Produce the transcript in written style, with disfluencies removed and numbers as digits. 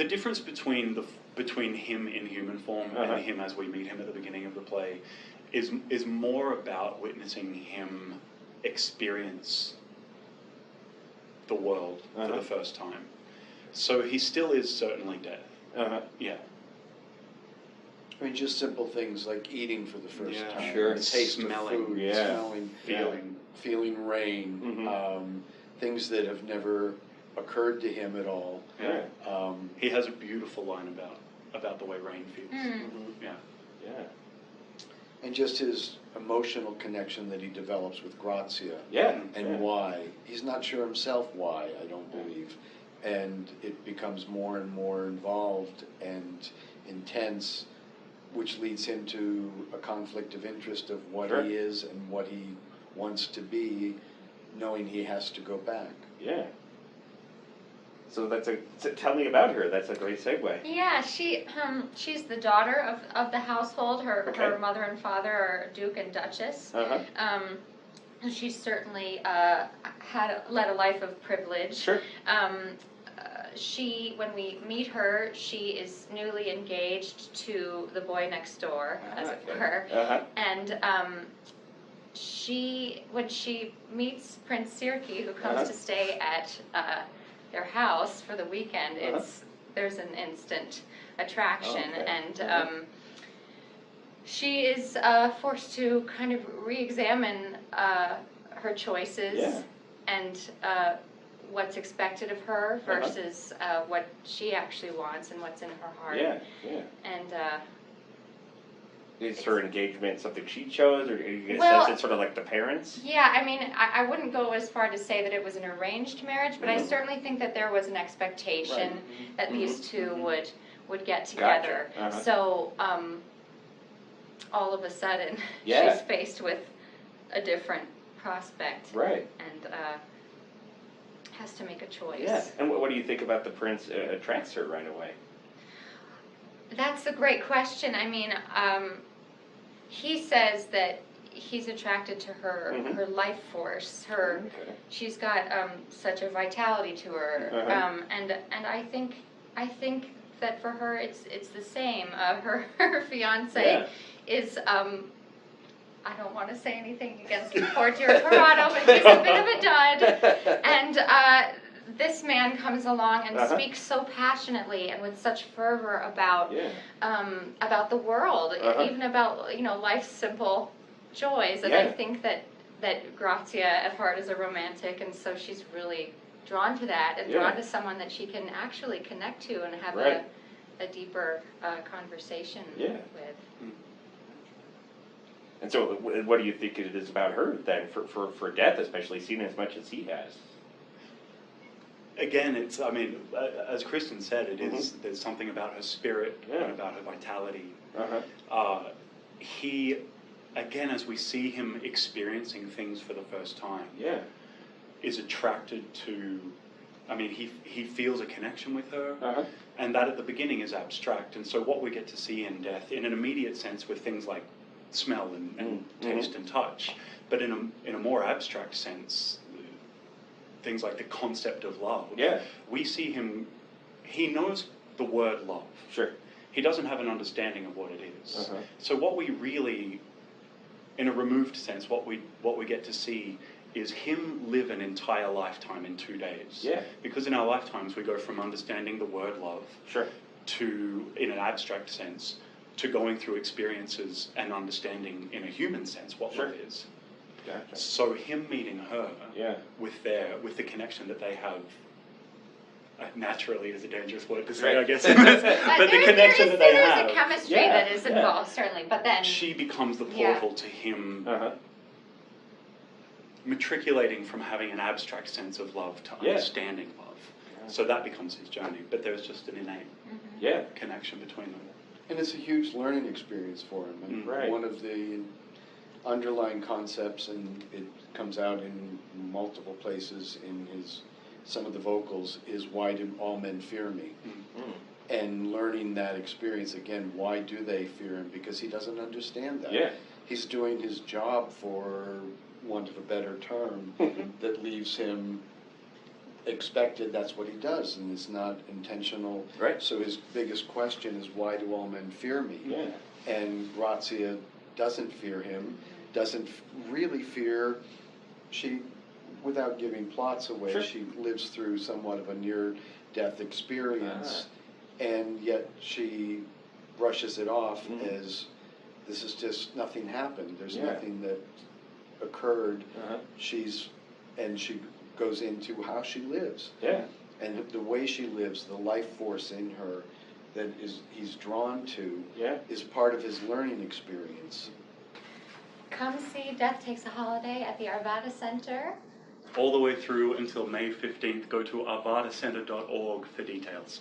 the difference between him in human form and him as we meet him at the beginning of the play is more about witnessing him experience the world for the first time. So he still is certainly death. Yeah. I mean, just simple things like eating for the first time, sure. the taste Smelling, of food, smelling, feeling rain, things that have never occurred to him at all. Yeah. He has a beautiful line about the way rain feels. Yeah. Yeah. And just his emotional connection that he develops with Grazia. And why. He's not sure himself why, I don't believe. And it becomes more and more involved and intense, which leads him to a conflict of interest of what he is and what he wants to be, knowing he has to go back. Yeah. So tell me about her. That's a great segue. Yeah, she's the daughter of the household. Her mother and father are Duke and Duchess. She's certainly led a life of privilege. Sure. When we meet her, she is newly engaged to the boy next door, as it were. And when she meets Prince Sirki, who comes to stay at their house for the weekend, there's an instant attraction, and she is forced to kind of re-examine her choices and what's expected of her versus what she actually wants and what's in her heart. And is her engagement something she chose, or do you get a sense it's sort of like the parents? Yeah, I mean, I wouldn't go as far to say that it was an arranged marriage, but I certainly think that there was an expectation that these two would get together. So all of a sudden, she's faced with a different prospect, and has to make a choice. Yeah, and what do you think about the prince attracts her right away? That's a great question. I mean, he says that he's attracted to her life force. She's got such a vitality to her, and I think that for her it's the same. Her fiance is. I don't want to say anything against poor dear Corrado, but he's a bit of a dud. And this man comes along and speaks so passionately and with such fervor about the world, even about life's simple joys. And I think that Grazia at heart is a romantic, and so she's really drawn to that and drawn to someone that she can actually connect to and have a deeper conversation with. And so, what do you think it is about her then, for death, especially, seen as much as he has? Again, as Kristen said, there's something about her spirit and about her vitality. He, again, as we see him experiencing things for the first time, is attracted to. I mean, he feels a connection with her, and that at the beginning is abstract. And so, what we get to see in death, in an immediate sense, with things like smell and taste and touch, but in a more abstract sense, things like the concept of love. We see him. He knows the word love. He doesn't have an understanding of what it is. So what we really, in a removed sense, what we get to see is him live an entire lifetime in 2 days. Because in our lifetimes we go from understanding the word love to, in an abstract sense, to going through experiences and understanding in a human sense what love is. So him meeting her with the connection that they have, naturally is a dangerous word to say, I guess, but the connection that they have. There is a chemistry that is involved, certainly, but then she becomes the portal to him matriculating from having an abstract sense of love to understanding love. So that becomes his journey, but there's just an innate connection between them. And it's a huge learning experience for him. And one of the underlying concepts, and it comes out in multiple places in some of the vocals, is why do all men fear me? And learning that experience again, why do they fear him? Because he doesn't understand that. He's doing his job, for want of a better term, that leaves him expected, that's what he does, and it's not intentional. Right. So his biggest question is, why do all men fear me? Yeah. And Grazia doesn't fear him, doesn't really fear, she, without giving plots away, Sure. she lives through somewhat of a near-death experience, and yet she brushes it off as, this is just, nothing happened, there's nothing that occurred. She goes into how she lives. Yeah. And the way she lives, the life force in her that he's drawn to is part of his learning experience. Come see Death Takes a Holiday at the Arvada Center. All the way through until May 15th. Go to arvadacenter.org for details.